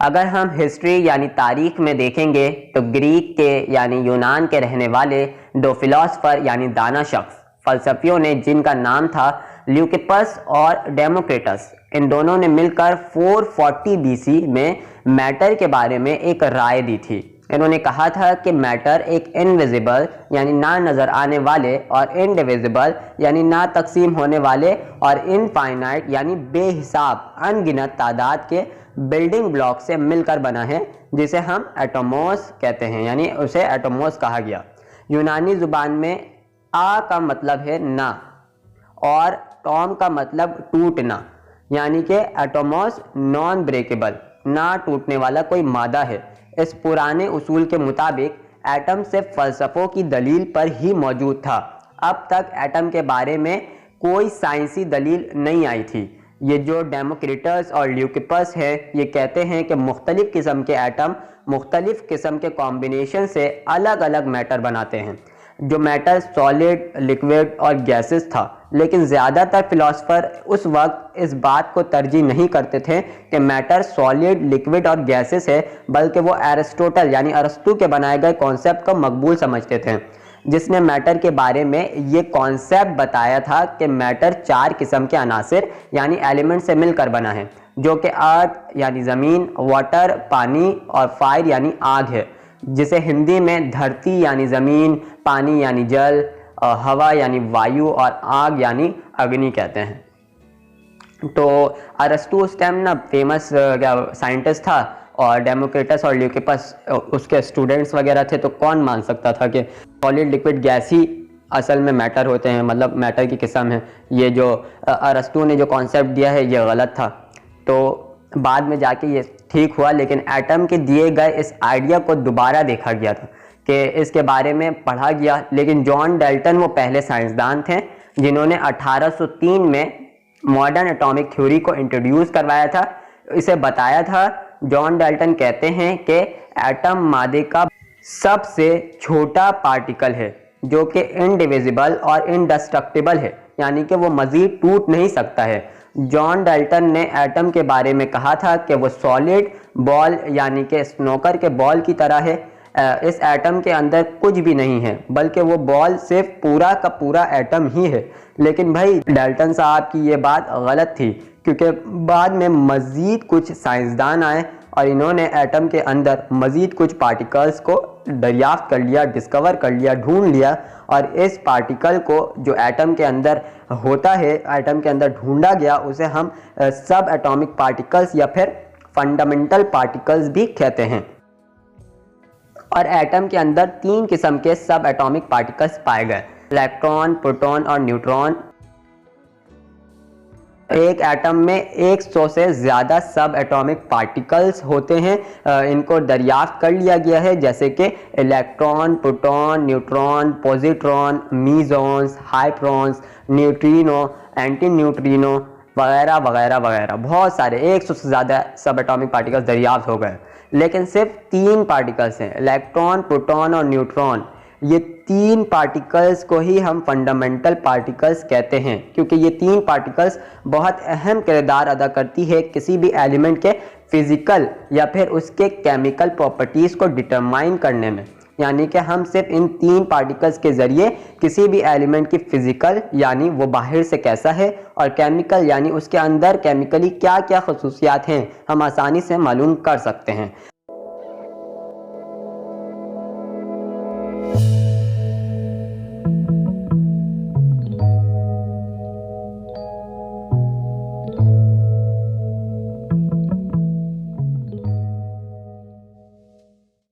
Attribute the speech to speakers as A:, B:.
A: अगर हम हिस्ट्री यानी तारीख में देखेंगे तो ग्रीक के यानी यूनान के रहने वाले दो फिलोसफर यानी दाना शख्स फलसफियों ने, जिनका नाम था ल्यूकिपस और डेमोक्रिटस, इन दोनों ने मिलकर 440 बीसी में मैटर के बारे में एक राय दी थी। इन्होंने कहा था कि मैटर एक इनविजिबल यानी ना नजर आने वाले और इनडिविजिबल यानी ना तकसीम होने वाले और इनफाइनाइट यानी बेहिसाब अनगिनत तादाद के बिल्डिंग ब्लॉक से मिलकर बना है, जिसे हम एटोमोस कहते हैं, यानी उसे एटोमोस कहा गया। यूनानी जुबान में आ का मतलब है ना और टॉम का मतलब टूटना, यानी कि एटोमोस नॉन ब्रेकेबल, ना टूटने वाला कोई मादा है। इस पुराने उसूल के मुताबिक एटम सिर्फ फलसफों की दलील पर ही मौजूद था। अब तक एटम के बारे में कोई साइंसी दलील नहीं आई थी। ये जो डेमोक्रिटस और ल्यूकिपस है, ये कहते हैं कि मुख्तलिफ किस्म के एटम मुख्तलिफ किस्म के कॉम्बिनेशन से अलग अलग मैटर बनाते हैं। जो मैटर सॉलिड, लिक्विड और गैसेस था, लेकिन ज़्यादातर फिलोसफर उस वक्त इस बात को तरजीह नहीं करते थे कि मैटर सॉलिड, लिक्विड और गैसेस है, बल्कि वो एरिस्टोटल यानी अरस्तू के बनाए गए कॉन्सेप्ट को मकबूल समझते थे, जिसने मैटर के बारे में ये कॉन्सेप्ट बताया था कि मैटर 4 किस्म के अनासिर यानी एलिमेंट से मिलकर बना है, जो कि अर्थ यानी ज़मीन, वाटर पानी और फायर यानी आग है, जिसे हिंदी में धरती यानी ज़मीन, पानी यानी जल, हवा यानी वायु और आग यानी अग्नि कहते हैं। तो अरस्तू उस टाइम ना फेमस साइंटिस्ट था और डेमोक्रिटस और ल्यूकिपस उसके स्टूडेंट्स वगैरह थे, तो कौन मान सकता था कि सॉलिड, लिक्विड, गैस ही असल में मैटर होते हैं, मतलब मैटर की किस्म है। ये जो अरस्तू ने जो कॉन्सेप्ट दिया है ये गलत था। तो बाद में जाके ये ठीक हुआ, लेकिन एटम के दिए गए इस आइडिया को दोबारा देखा गया था कि इसके बारे में पढ़ा गया। लेकिन जॉन डाल्टन वो पहले साइंसदान थे जिन्होंने 1803 में मॉडर्न एटॉमिक थ्योरी को इंट्रोड्यूस करवाया था, इसे बताया था। जॉन डाल्टन कहते हैं कि एटम मादे का सबसे छोटा पार्टिकल है जो कि इनडिविजिबल और इनडेस्ट्रक्टिबल है, यानी कि वो मजीद टूट नहीं सकता है। जॉन डाल्टन ने एटम के बारे में कहा था कि वो सॉलिड बॉल यानी कि स्नोकर के बॉल की तरह है। इस एटम के अंदर कुछ भी नहीं है, बल्कि वो बॉल सिर्फ पूरा का पूरा एटम ही है। लेकिन भाई डाल्टन साहब की ये बात गलत थी, क्योंकि बाद में मज़ीद कुछ साइंसदान आए और इन्होंने एटम के अंदर मज़ीद कुछ पार्टिकल्स को दरियाफ्त कर लिया, डिस्कवर कर लिया, ढूंढ लिया, और इस पार्टिकल को जो एटम के अंदर होता है, एटम के अंदर ढूंढा गया, उसे हम सब एटॉमिक पार्टिकल्स या फिर फंडामेंटल पार्टिकल्स भी कहते हैं। और एटम के अंदर 3 किस्म के सब एटॉमिक पार्टिकल्स पाए गए, इलेक्ट्रॉन, प्रोटॉन और न्यूट्रॉन। एक एटम में 100 से ज़्यादा सब एटॉमिक पार्टिकल्स होते हैं। इनको दरियाफ्त कर लिया गया है, जैसे कि electron, proton, neutron, positron, mesons, hadrons, neutrino, anti neutrino वगैरह वगैरह वगैरह। बहुत सारे 100 से ज़्यादा सब एटॉमिक पार्टिकल्स दरियाफ्त हो गए, लेकिन सिर्फ 3 पार्टिकल्स हैं, इलेक्ट्रॉन, प्रोटॉन और न्यूट्रॉन। ये 3 पार्टिकल्स को ही हम फंडामेंटल पार्टिकल्स कहते हैं, क्योंकि ये 3 पार्टिकल्स बहुत अहम किरदार अदा करती है किसी भी एलिमेंट के फिजिकल या फिर उसके केमिकल प्रॉपर्टीज़ को डिटरमाइन करने में। यानी कि हम सिर्फ इन 3 पार्टिकल्स के ज़रिए किसी भी एलिमेंट की फिजिकल यानी वो बाहर से कैसा है, और केमिकल यानी उसके अंदर केमिकली क्या क्या खसूसियात हैं, हम आसानी से मालूम कर सकते हैं।